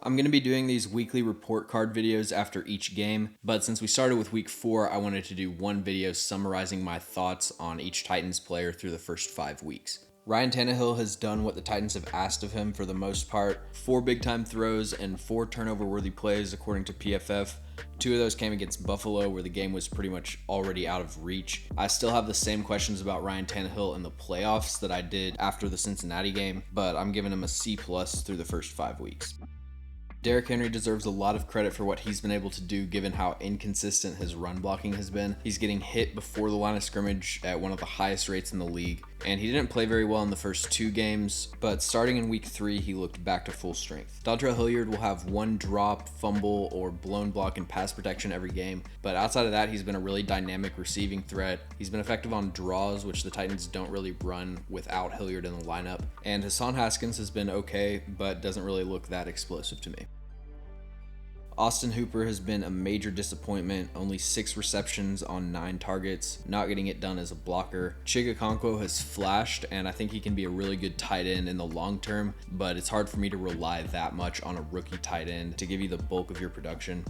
I'm going to be doing these weekly report card videos after each game, but since we started with week 4, I wanted to do one video summarizing my thoughts on each Titans player through the first 5 weeks. Ryan Tannehill has done what the Titans have asked of him for the most part. 4 big-time throws and 4 turnover-worthy plays according to PFF. 2 of those came against Buffalo, where the game was pretty much already out of reach. I still have the same questions about Ryan Tannehill in the playoffs that I did after the Cincinnati game, but I'm giving him a C+ through the first 5 weeks. Derrick Henry deserves a lot of credit for what he's been able to do given how inconsistent his run blocking has been. He's getting hit before the line of scrimmage at one of the highest rates in the league, and he didn't play very well in the first 2 games, but starting in week 3, he looked back to full strength. Dontrell Hilliard will have 1 drop, fumble, or blown block in pass protection every game, but outside of that, he's been a really dynamic receiving threat. He's been effective on draws, which the Titans don't really run without Hilliard in the lineup, and Hassan Haskins has been okay, but doesn't really look that explosive to me. Austin Hooper has been a major disappointment, only 6 receptions on 9 targets, not getting it done as a blocker. Chig Okonkwo has flashed, and I think he can be a really good tight end in the long term, but it's hard for me to rely that much on a rookie tight end to give you the bulk of your production.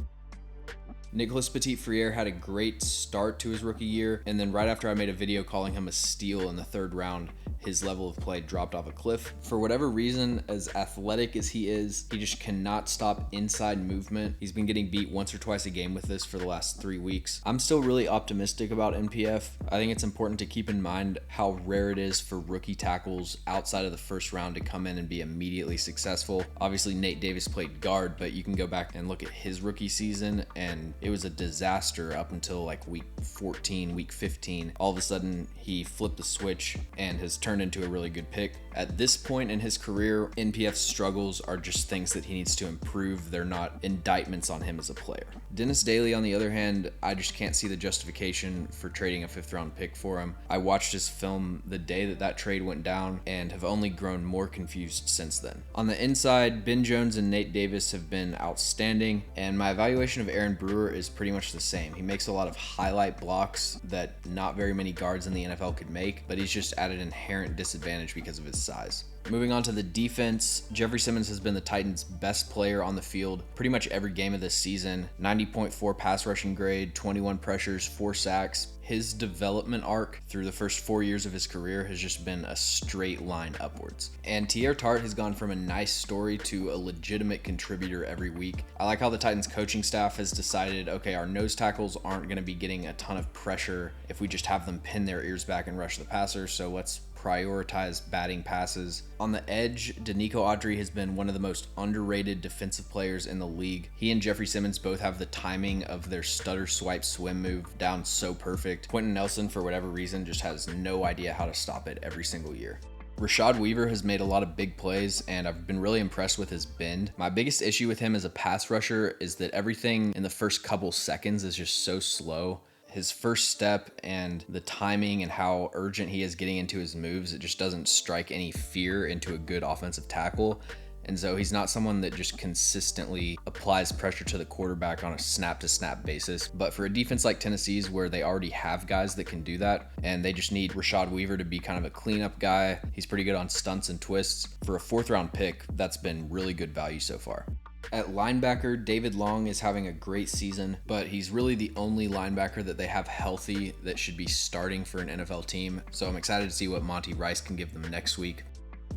Nicholas Petit-Frere had a great start to his rookie year, and then right after I made a video calling him a steal in the 3rd round, his level of play dropped off a cliff. For whatever reason, as athletic as he is, he just cannot stop inside movement. He's been getting beat once or twice a game with this for the last 3 weeks. I'm still really optimistic about NPF. I think it's important to keep in mind how rare it is for rookie tackles outside of the 1st round to come in and be immediately successful. Obviously, Nate Davis played guard, but you can go back and look at his rookie season, and it was a disaster up until like week 14, week 15. All of a sudden, he flipped the switch and has turned into a really good pick. At this point in his career, NPF's struggles are just things that he needs to improve. They're not indictments on him as a player. Dennis Daly, on the other hand, I just can't see the justification for trading a 5th round pick for him. I watched his film the day that trade went down and have only grown more confused since then. On the inside, Ben Jones and Nate Davis have been outstanding, and my evaluation of Aaron Brewer is pretty much the same. He makes a lot of highlight blocks that not very many guards in the NFL could make, but he's just at an inherent disadvantage because of his size. Moving on to the defense, Jeffery Simmons has been the Titans' best player on the field pretty much every game of this season. 90.4 pass rushing grade, 21 pressures, 4 sacks. His development arc through the first 4 years of his career has just been a straight line upwards. And Teair Tart has gone from a nice story to a legitimate contributor every week. I like how the Titans coaching staff has decided, okay, our nose tackles aren't going to be getting a ton of pressure if we just have them pin their ears back and rush the passer, so let's prioritize batting passes. On the edge, Denico Autry has been one of the most underrated defensive players in the league. He and Jeffery Simmons both have the timing of their stutter swipe swim move down so perfect. Quentin Nelson, for whatever reason, just has no idea how to stop it every single year. Rashad Weaver has made a lot of big plays, and I've been really impressed with his bend. My biggest issue with him as a pass rusher is that everything in the first couple seconds is just so slow. His first step and the timing and how urgent he is getting into his moves, it just doesn't strike any fear into a good offensive tackle. And so he's not someone that just consistently applies pressure to the quarterback on a snap-to-snap basis. But for a defense like Tennessee's, where they already have guys that can do that, and they just need Rashad Weaver to be kind of a cleanup guy, he's pretty good on stunts and twists. For a 4th round pick, that's been really good value so far. At linebacker, David Long is having a great season, but he's really the only linebacker that they have healthy that should be starting for an NFL team. So I'm excited to see what Monty Rice can give them next week.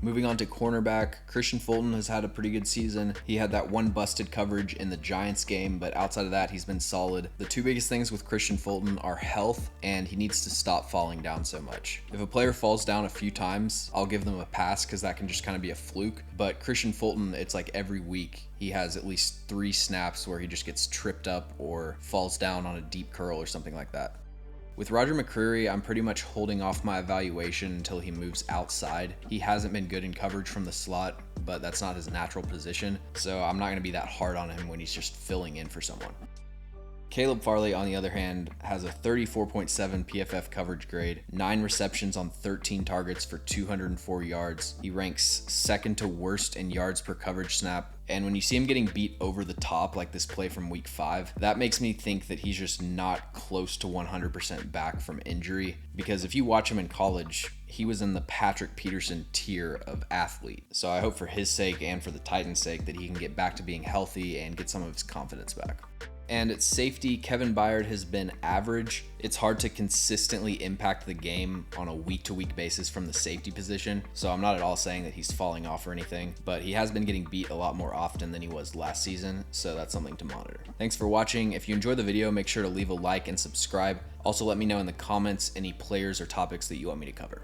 Moving on to cornerback, Christian Fulton has had a pretty good season. He had that one busted coverage in the Giants game, but outside of that, he's been solid. The 2 biggest things with Christian Fulton are health, and he needs to stop falling down so much. If a player falls down a few times, I'll give them a pass because that can just kind of be a fluke. But Christian Fulton, it's like every week he has at least 3 snaps where he just gets tripped up or falls down on a deep curl or something like that. With Roger McCreary, I'm pretty much holding off my evaluation until he moves outside. He hasn't been good in coverage from the slot, but that's not his natural position, so I'm not going to be that hard on him when he's just filling in for someone. Caleb Farley, on the other hand, has a 34.7 PFF coverage grade, 9 receptions on 13 targets for 204 yards. He ranks second to worst in yards per coverage snap. And when you see him getting beat over the top like this play from week 5, that makes me think that he's just not close to 100% back from injury. Because if you watch him in college, he was in the Patrick Peterson tier of athlete. So I hope for his sake and for the Titans' sake that he can get back to being healthy and get some of his confidence back. And at safety, Kevin Byard has been average. It's hard to consistently impact the game on a week-to-week basis from the safety position, so I'm not at all saying that he's falling off or anything, but he has been getting beat a lot more often than he was last season, so that's something to monitor. Thanks for watching. If you enjoyed the video, make sure to leave a like and subscribe. Also, let me know in the comments any players or topics that you want me to cover.